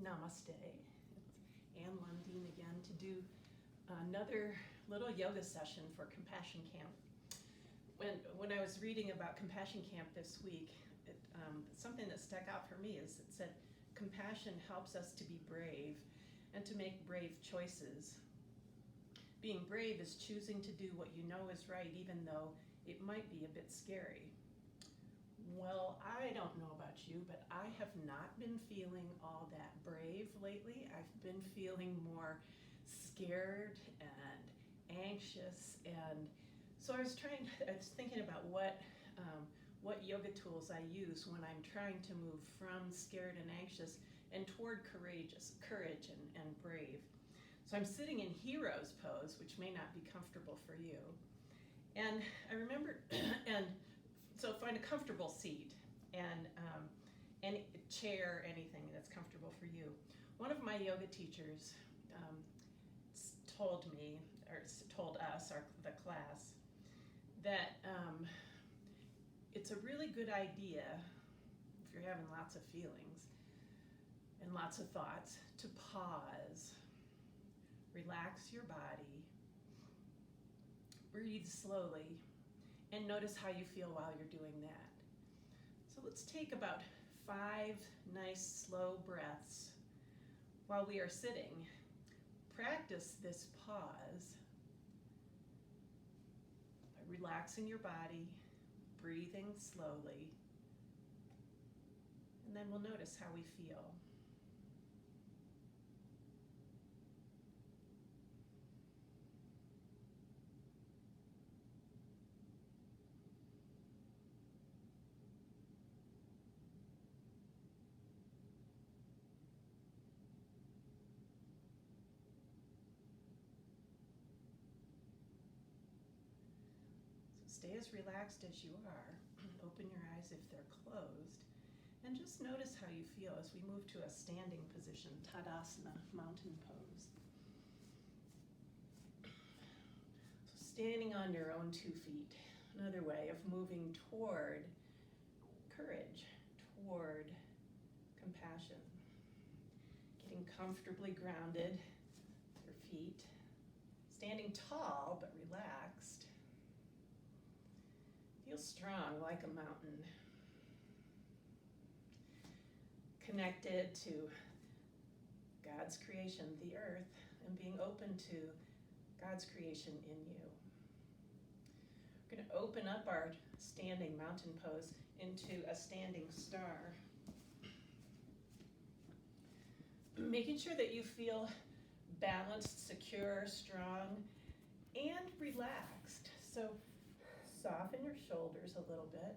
Namaste. It's Ann Lundeen again to do another little yoga session for Compassion Camp. When I was reading about Compassion Camp this week, something that stuck out for me is it said, compassion helps us to be brave and to make brave choices. Being brave is choosing to do what you know is right, even though it might be a bit scary. Well, I don't know about you, but I have not been feeling all that brave lately. I've been feeling more scared and anxious, and so I was thinking about what yoga tools I use when I'm trying to move from scared and anxious and toward courage and brave. So I'm sitting in hero's pose, which may not be comfortable for you. And I remember, so find a comfortable seat and any chair, anything that's comfortable for you. One of my yoga teachers told us, the class, that it's a really good idea, if you're having lots of feelings and lots of thoughts, to pause, relax your body, breathe slowly, and notice how you feel while you're doing that. So let's take about 5 nice slow breaths while we are sitting. Practice this pause by relaxing your body, breathing slowly, and then we'll notice how we feel. Stay as relaxed as you are. Open your eyes if they're closed. And just notice how you feel as we move to a standing position, Tadasana, mountain pose. So standing on your own 2 feet, another way of moving toward courage, toward compassion. Getting comfortably grounded with your feet. Standing tall but relaxed. Feel strong like a mountain. Connected to God's creation, the earth, and being open to God's creation in you. We're going to open up our standing mountain pose into a standing star. Making sure that you feel balanced, secure, strong, and relaxed. So soften your shoulders a little bit.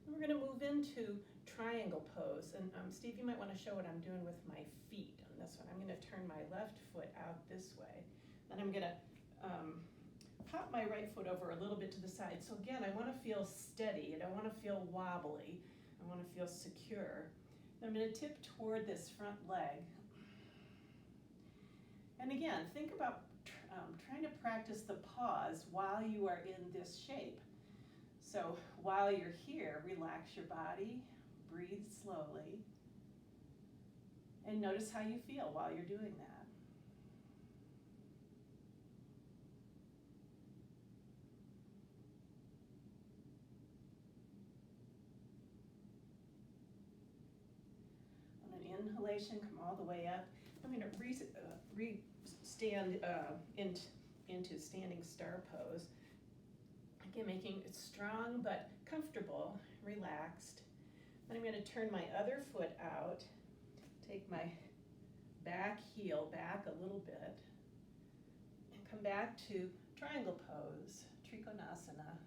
We're going to move into triangle pose. And Steve, you might want to show what I'm doing with my feet on this one. I'm going to turn my left foot out this way. Then I'm going to pop my right foot over a little bit to the side. So again, I want to feel steady. I don't want to feel wobbly. I want to feel secure. Then I'm going to tip toward this front leg. And again, think about trying to practice the pause while you are in this shape. So while you're here, relax your body, breathe slowly, and notice how you feel while you're doing that. On an inhalation, come all the way up. I'm going to stand into standing star pose. Again, making it strong but comfortable, relaxed. Then I'm going to turn my other foot out, take my back heel back a little bit, and come back to triangle pose, Trikonasana.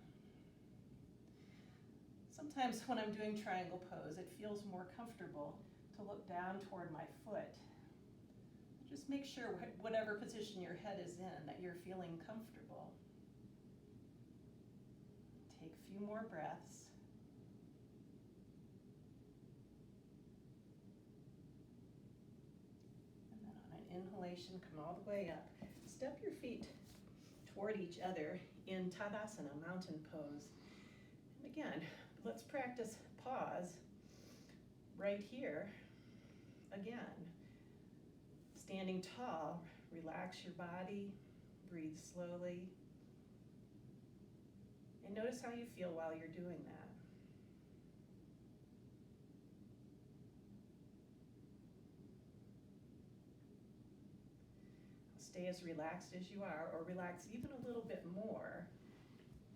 Sometimes when I'm doing triangle pose, it feels more comfortable to look down toward my foot. Just make sure whatever position your head is in, that you're feeling comfortable. Take a few more breaths. And then on an inhalation, come all the way up. Step your feet toward each other in Tadasana, mountain pose. And again, let's practice pause right here. again. Standing tall, relax your body, breathe slowly, and notice how you feel while you're doing that. Stay as relaxed as you are, or relax even a little bit more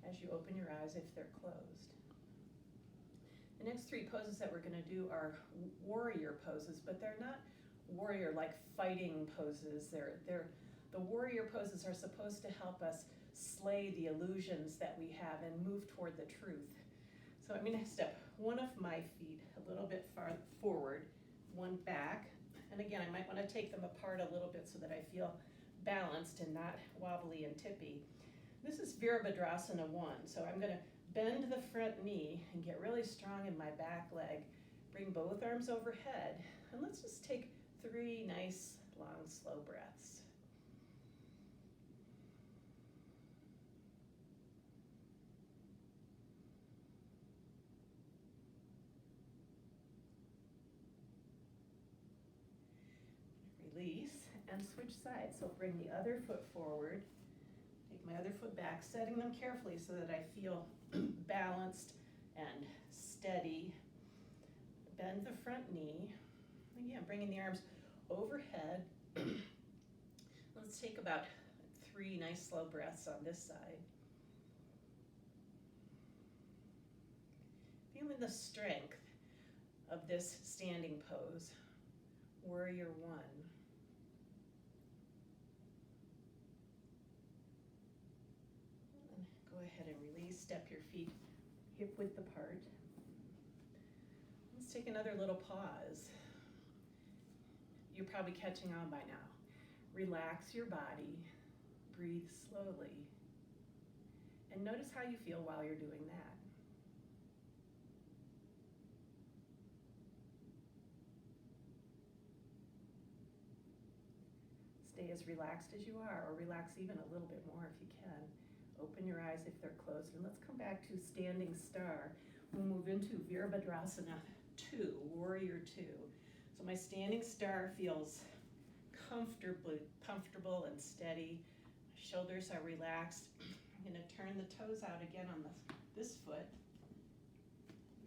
as you open your eyes if they're closed. The next three poses that we're going to do are warrior poses, but they're not warrior like fighting poses. The warrior poses are supposed to help us slay the illusions that we have and move toward the truth. So I'm going to step one of my feet a little bit far forward, one back, and again I might want to take them apart a little bit so that I feel balanced and not wobbly and tippy. This is Virabhadrasana 1, so I'm going to bend the front knee and get really strong in my back leg. Bring both arms overhead, and let's just take 3 nice, long, slow breaths. Release and switch sides. So bring the other foot forward, take my other foot back, setting them carefully so that I feel balanced and steady. Bend the front knee. Again, bringing the arms overhead. Let's take about 3 nice slow breaths on this side. Feeling the strength of this standing pose. Warrior 1. And go ahead and release. Step your feet hip width apart. Let's take another little pause. You're probably catching on by now. Relax your body, breathe slowly, and notice how you feel while you're doing that. Stay as relaxed as you are, or relax even a little bit more if you can. Open your eyes if they're closed, and let's come back to Standing Star. We'll move into Virabhadrasana 2, Warrior 2. So my Standing Star feels comfortable and steady. My shoulders are relaxed. I'm going to turn the toes out again on this foot,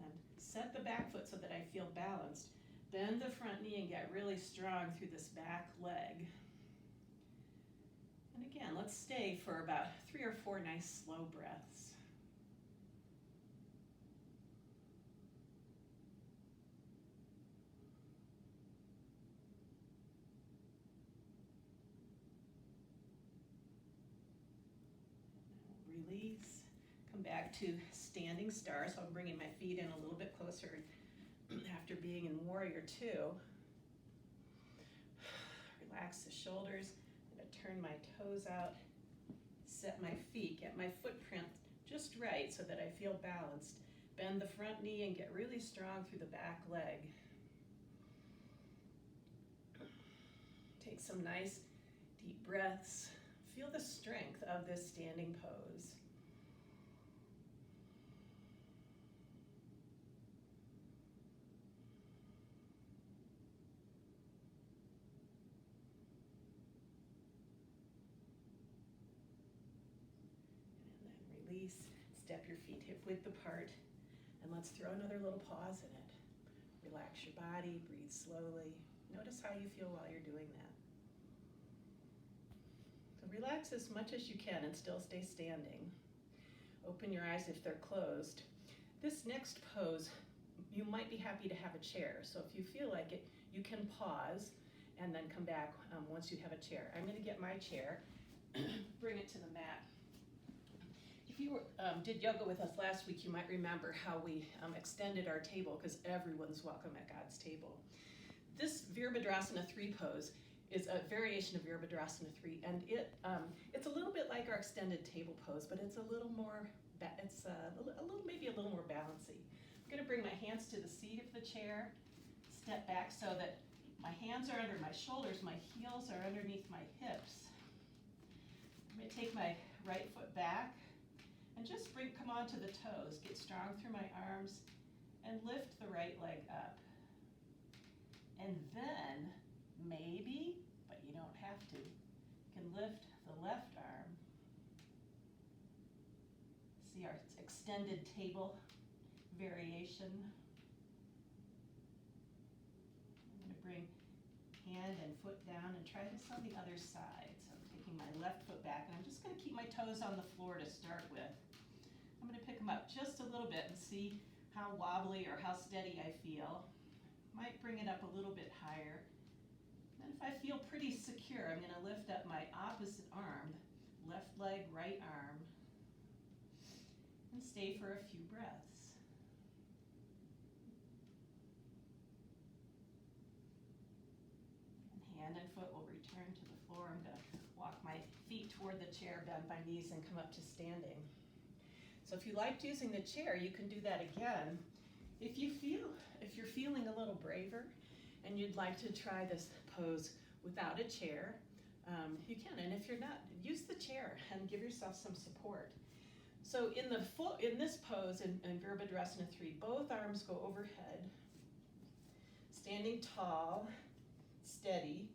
and set the back foot so that I feel balanced. Bend the front knee and get really strong through this back leg. And again, let's stay for about 3 or 4 nice slow breaths. Release. Come back to Standing Star. So I'm bringing my feet in a little bit closer after being in Warrior 2. Relax the shoulders. I'm going to turn my toes out, set my feet, get my footprint just right so that I feel balanced. Bend the front knee and get really strong through the back leg. Take some nice deep breaths. Feel the strength of this standing pose. Release, step your feet hip width apart, and let's throw another little pause in it. Relax your body, breathe slowly. Notice how you feel while you're doing that. So relax as much as you can and still stay standing. Open your eyes if they're closed. This next pose, you might be happy to have a chair. So if you feel like it, you can pause and then come back once you have a chair. I'm going to get my chair, bring it to the mat. If you did yoga with us last week, you might remember how we extended our table because everyone's welcome at God's table. This Virabhadrasana 3 pose is a variation of Virabhadrasana 3, and it's a little bit like our extended table pose, but it's a little more, maybe a little more balancy. I'm going to bring my hands to the seat of the chair, step back so that my hands are under my shoulders, my heels are underneath my hips. I'm going to take my right foot back and just come onto the toes, get strong through my arms, and lift the right leg up. And then can lift the left arm. See our extended table variation. I'm going to bring hand and foot down and try this on the other side. So I'm taking my left foot back, and I'm just going to keep my toes on the floor to start with. I'm going to pick them up just a little bit and see how wobbly or how steady I feel. Might bring it up a little bit higher. And if I feel pretty secure, I'm going to lift up my opposite arm, left leg, right arm, and stay for a few breaths. And hand and foot will return to the floor. I'm going to walk my feet toward the chair, bend my knees, and come up to standing. So if you liked using the chair, you can do that again. If you're feeling a little braver and you'd like to try this pose without a chair, you can. And if you're not, use the chair and give yourself some support. So in this pose in Virabhadrasana 3, both arms go overhead, standing tall, steady.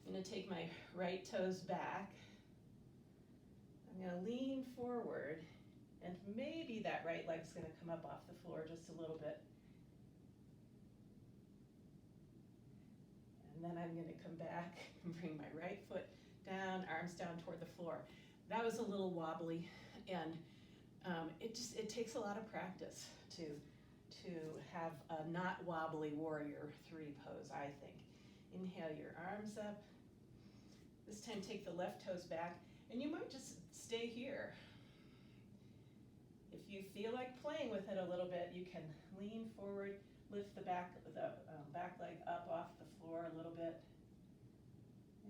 I'm going to take my right toes back. I'm going to lean forward, and maybe that right leg's going to come up off the floor just a little bit. And then I'm going to come back and bring my right foot down, arms down toward the floor. That was a little wobbly, and it takes a lot of practice to have a not wobbly warrior 3 pose, I think. Inhale your arms up. This time take the left toes back, and you might just stay here. If you feel like playing with it a little bit, you can lean forward, lift the back leg up off the floor a little bit.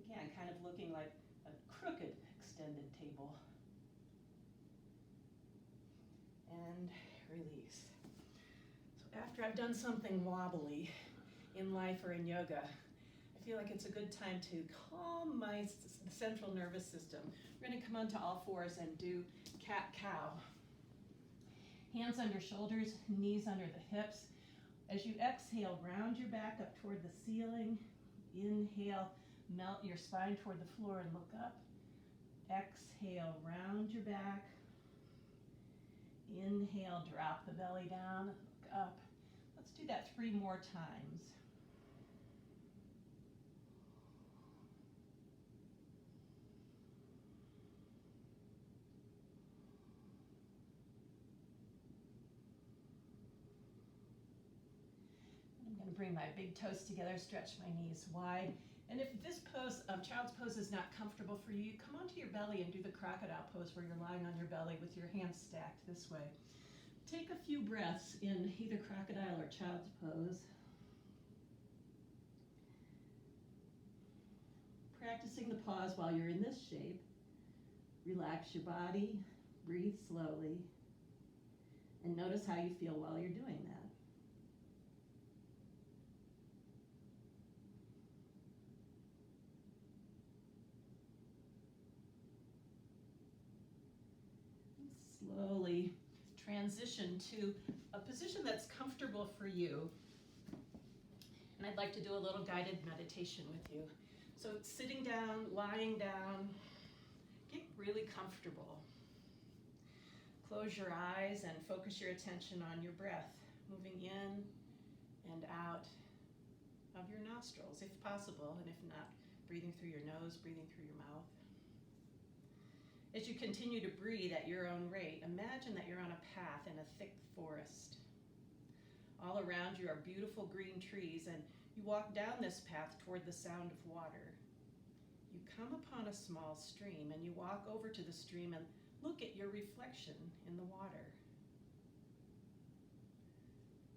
Again, kind of looking like a crooked extended table. And release. So after I've done something wobbly in life or in yoga, I feel like it's a good time to calm my central nervous system. We're going to come onto all fours and do cat-cow. Hands under shoulders, knees under the hips. As you exhale, round your back up toward the ceiling. Inhale, melt your spine toward the floor and look up. Exhale, round your back. Inhale, drop the belly down, look up. Let's do that 3 more times. I'm going to bring my big toes together, stretch my knees wide. And if this pose, child's pose, is not comfortable for you, come onto your belly and do the crocodile pose where you're lying on your belly with your hands stacked this way. Take a few breaths in either crocodile or child's pose. Practicing the pause while you're in this shape. Relax your body, breathe slowly, and notice how you feel while you're doing that. Slowly transition to a position that's comfortable for you. And I'd like to do a little guided meditation with you. So sitting down, lying down, get really comfortable. Close your eyes and focus your attention on your breath, moving in and out of your nostrils, if possible, and if not, breathing through your nose, breathing through your mouth. As you continue to breathe at your own rate, imagine that you're on a path in a thick forest. All around you are beautiful green trees, and you walk down this path toward the sound of water. You come upon a small stream, and you walk over to the stream and look at your reflection in the water.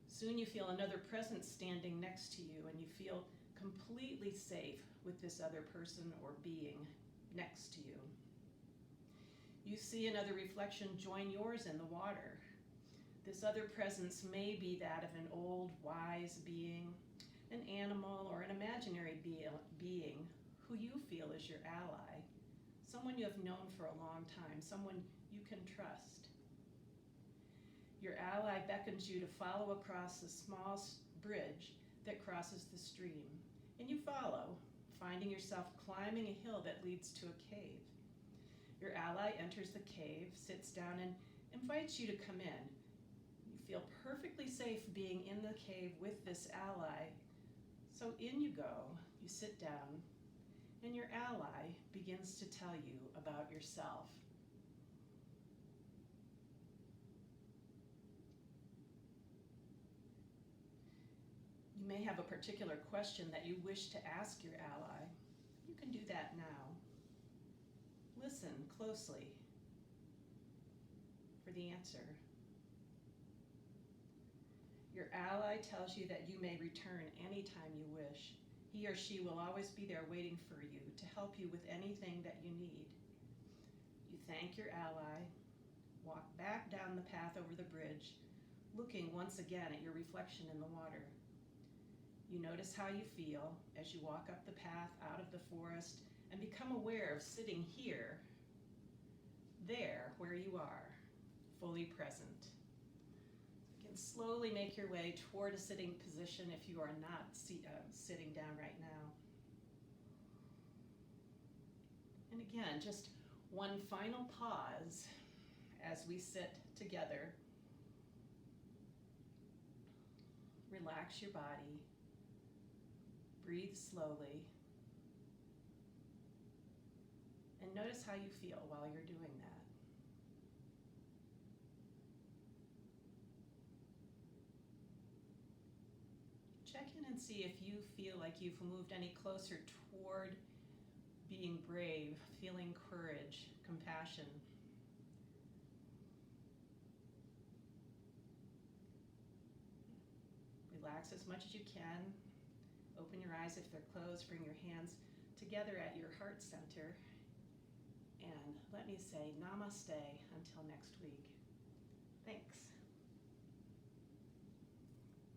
Soon you feel another presence standing next to you, and you feel completely safe with this other person or being next to you. You see another reflection join yours in the water. This other presence may be that of an old, wise being, an animal, or an imaginary being who you feel is your ally, someone you have known for a long time, someone you can trust. Your ally beckons you to follow across a small bridge that crosses the stream, and you follow finding yourself climbing a hill that leads to a cave. Your ally enters the cave, sits down, and invites you to come in. You feel perfectly safe being in the cave with this ally. So in you go, you sit down, and your ally begins to tell you about yourself. You may have a particular question that you wish to ask your ally. You can do that now. Listen closely for the answer. Your ally tells you that you may return anytime you wish. He or she will always be there waiting for you to help you with anything that you need. You thank your ally, walk back down the path over the bridge, looking once again at your reflection in the water. You notice how you feel as you walk up the path out of the forest and become aware of sitting here, there where you are, fully present. You can slowly make your way toward a sitting position if you are not sitting down right now. And again, just one final pause as we sit together. Relax your body. Breathe slowly. And notice how you feel while you're doing that. Check in and see if you feel like you've moved any closer toward being brave, feeling courage, compassion. Relax as much as you can. Open your eyes if they're closed. Bring your hands together at your heart center. And let me say namaste until next week.